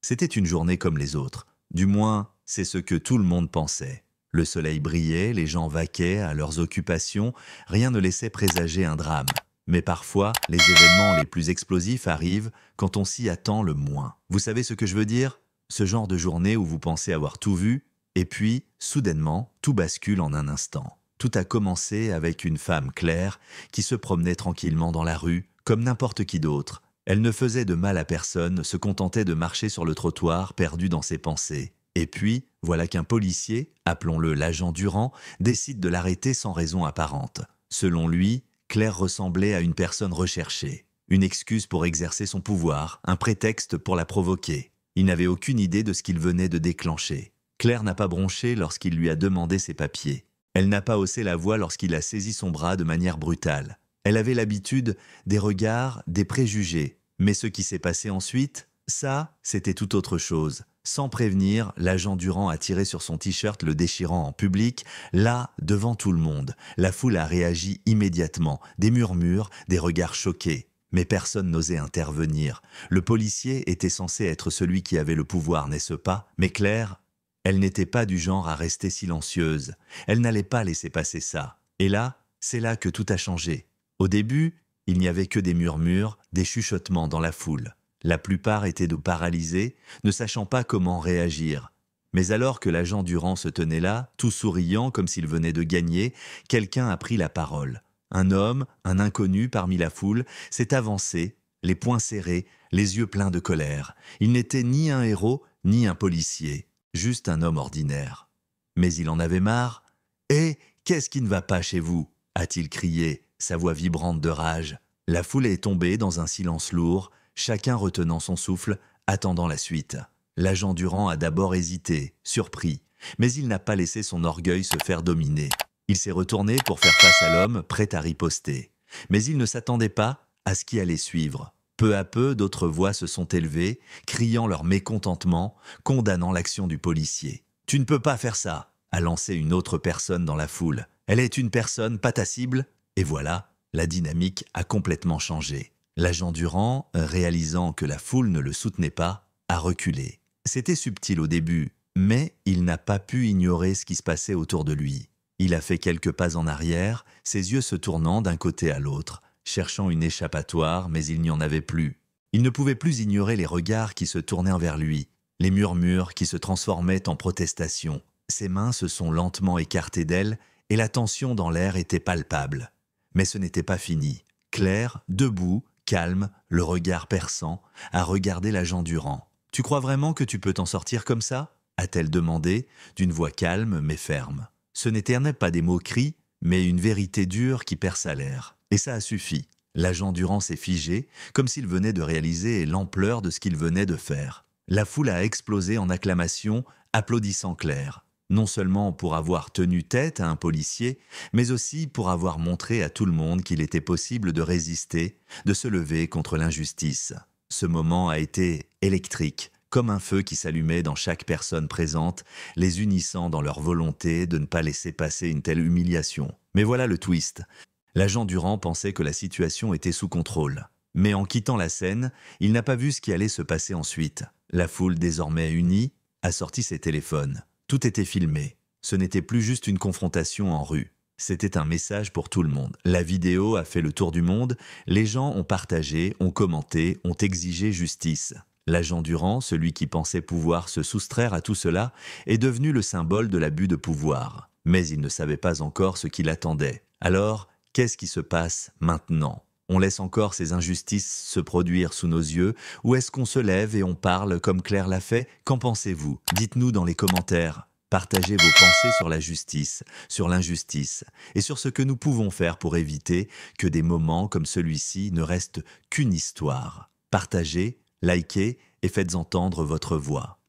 C'était une journée comme les autres. Du moins, c'est ce que tout le monde pensait. Le soleil brillait, les gens vaquaient à leurs occupations, rien ne laissait présager un drame. Mais parfois, les événements les plus explosifs arrivent quand on s'y attend le moins. Vous savez ce que je veux dire? Ce genre de journée où vous pensez avoir tout vu, et puis, soudainement, tout bascule en un instant. Tout a commencé avec une femme Claire qui se promenait tranquillement dans la rue, comme n'importe qui d'autre. Elle ne faisait de mal à personne, se contentait de marcher sur le trottoir, perdue dans ses pensées. Et puis, voilà qu'un policier, appelons-le l'agent Durand, décide de l'arrêter sans raison apparente. Selon lui, Claire ressemblait à une personne recherchée. Une excuse pour exercer son pouvoir, un prétexte pour la provoquer. Il n'avait aucune idée de ce qu'il venait de déclencher. Claire n'a pas bronché lorsqu'il lui a demandé ses papiers. Elle n'a pas haussé la voix lorsqu'il a saisi son bras de manière brutale. Elle avait l'habitude des regards, des préjugés. Mais ce qui s'est passé ensuite, ça, c'était tout autre chose. Sans prévenir, l'agent Durand a tiré sur son t-shirt, le déchirant en public, là, devant tout le monde. La foule a réagi immédiatement, des murmures, des regards choqués. Mais personne n'osait intervenir. Le policier était censé être celui qui avait le pouvoir, n'est-ce pas? Mais Claire, elle n'était pas du genre à rester silencieuse. Elle n'allait pas laisser passer ça. Et là, c'est là que tout a changé. Au début, il n'y avait que des murmures, des chuchotements dans la foule. La plupart étaient de paralysés, ne sachant pas comment réagir. Mais alors que l'agent Durand se tenait là, tout souriant comme s'il venait de gagner, quelqu'un a pris la parole. Un homme, un inconnu parmi la foule, s'est avancé, les poings serrés, les yeux pleins de colère. Il n'était ni un héros, ni un policier, juste un homme ordinaire. Mais il en avait marre. « Eh, qu'est-ce qui ne va pas chez vous ?» a-t-il crié, sa voix vibrante de rage. La foule est tombée dans un silence lourd, chacun retenant son souffle, attendant la suite. L'agent Durand a d'abord hésité, surpris, mais il n'a pas laissé son orgueil se faire dominer. Il s'est retourné pour faire face à l'homme, prêt à riposter. Mais il ne s'attendait pas à ce qui allait suivre. Peu à peu, d'autres voix se sont élevées, criant leur mécontentement, condamnant l'action du policier. « Tu ne peux pas faire ça !» a lancé une autre personne dans la foule. « Elle est une personne, pas ta cible !» Et voilà, la dynamique a complètement changé. L'agent Durand, réalisant que la foule ne le soutenait pas, a reculé. C'était subtil au début, mais il n'a pas pu ignorer ce qui se passait autour de lui. Il a fait quelques pas en arrière, ses yeux se tournant d'un côté à l'autre, cherchant une échappatoire, mais il n'y en avait plus. Il ne pouvait plus ignorer les regards qui se tournaient vers lui, les murmures qui se transformaient en protestations. Ses mains se sont lentement écartées d'elle et la tension dans l'air était palpable. Mais ce n'était pas fini. Claire, debout, calme, le regard perçant, a regardé l'agent Durand. « Tu crois vraiment que tu peux t'en sortir comme ça ?» a-t-elle demandé, d'une voix calme mais ferme. Ce n'étaient pas des moqueries, mais une vérité dure qui perça l'air. Et ça a suffi. L'agent Durand s'est figé, comme s'il venait de réaliser l'ampleur de ce qu'il venait de faire. La foule a explosé en acclamations, applaudissant Claire. Non seulement pour avoir tenu tête à un policier, mais aussi pour avoir montré à tout le monde qu'il était possible de résister, de se lever contre l'injustice. Ce moment a été électrique, comme un feu qui s'allumait dans chaque personne présente, les unissant dans leur volonté de ne pas laisser passer une telle humiliation. Mais voilà le twist. L'agent Durand pensait que la situation était sous contrôle. Mais en quittant la scène, il n'a pas vu ce qui allait se passer ensuite. La foule, désormais unie, a sorti ses téléphones. Tout était filmé. Ce n'était plus juste une confrontation en rue. C'était un message pour tout le monde. La vidéo a fait le tour du monde. Les gens ont partagé, ont commenté, ont exigé justice. L'agent Durand, celui qui pensait pouvoir se soustraire à tout cela, est devenu le symbole de l'abus de pouvoir. Mais il ne savait pas encore ce qui l'attendait. Alors, qu'est-ce qui se passe maintenant ? On laisse encore ces injustices se produire sous nos yeux, ou est-ce qu'on se lève et on parle comme Claire l'a fait? Qu'en pensez-vous? Dites-nous dans les commentaires. Partagez vos pensées sur la justice, sur l'injustice, et sur ce que nous pouvons faire pour éviter que des moments comme celui-ci ne restent qu'une histoire. Partagez, likez et faites entendre votre voix.